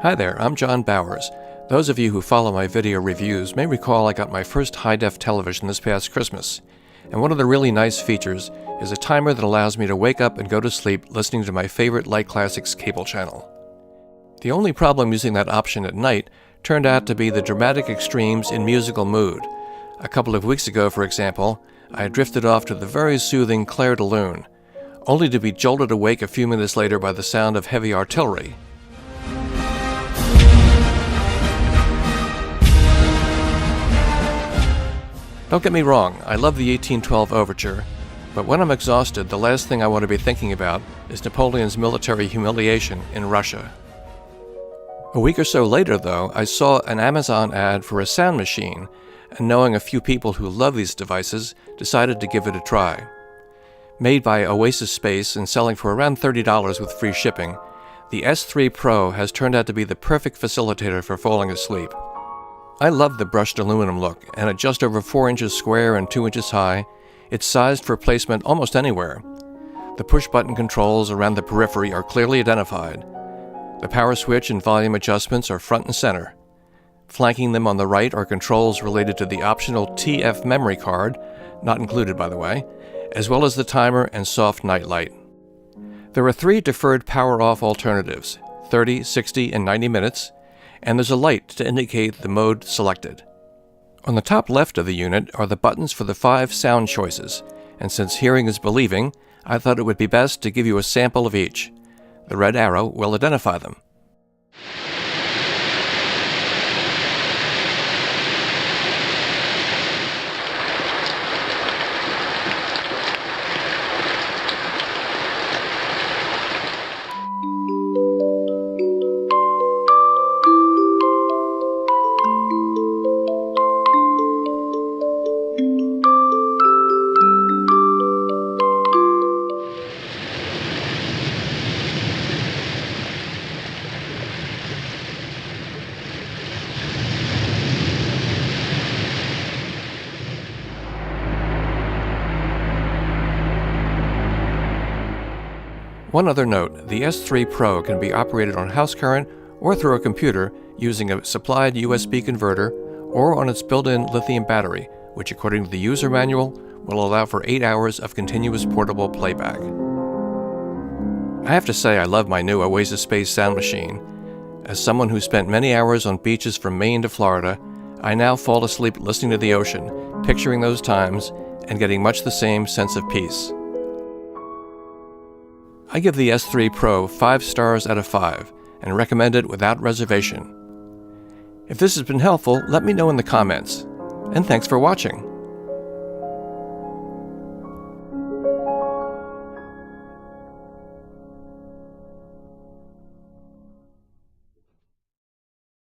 Hi there, I'm John Bowers. Those of you who follow my video reviews may recall I got my first high-def television this past Christmas, and one of the really nice features is a timer that allows me to wake up and go to sleep listening to my favorite Light Classics cable channel. The only problem using that option at night turned out to be the dramatic extremes in musical mood. A couple of weeks ago, for example, I had drifted off to the very soothing Clair de Lune, only to be jolted awake a few minutes later by the sound of heavy artillery. Don't get me wrong, I love the 1812 Overture, but when I'm exhausted, the last thing I want to be thinking about is Napoleon's military humiliation in Russia. A week or so later, though, I saw an Amazon ad for a sound machine, and knowing a few people who love these devices, decided to give it a try. Made by OasisSpace and selling for around $30 with free shipping, the S3 Pro has turned out to be the perfect facilitator for falling asleep. I love the brushed aluminum look, and at just over 4 inches square and 2 inches high, it's sized for placement almost anywhere. The push-button controls around the periphery are clearly identified. The power switch and volume adjustments are front and center. Flanking them on the right are controls related to the optional TF memory card, not included by the way, as well as the timer and soft night light. There are 3 deferred power-off alternatives, 30, 60, and 90 minutes, and there's a light to indicate the mode selected. On the top left of the unit are the buttons for the 5 sound choices, and since hearing is believing, I thought it would be best to give you a sample of each. The red arrow will identify them. One other note, the S3 Pro can be operated on house current or through a computer using a supplied USB converter or on its built-in lithium battery, which according to the user manual will allow for 8 hours of continuous portable playback. I have to say I love my new OasisSpace sound machine. As someone who spent many hours on beaches from Maine to Florida, I now fall asleep listening to the ocean, picturing those times, and getting much the same sense of peace. I give the S3 Pro 5 stars out of 5 and recommend it without reservation. If this has been helpful, let me know in the comments. And thanks for watching.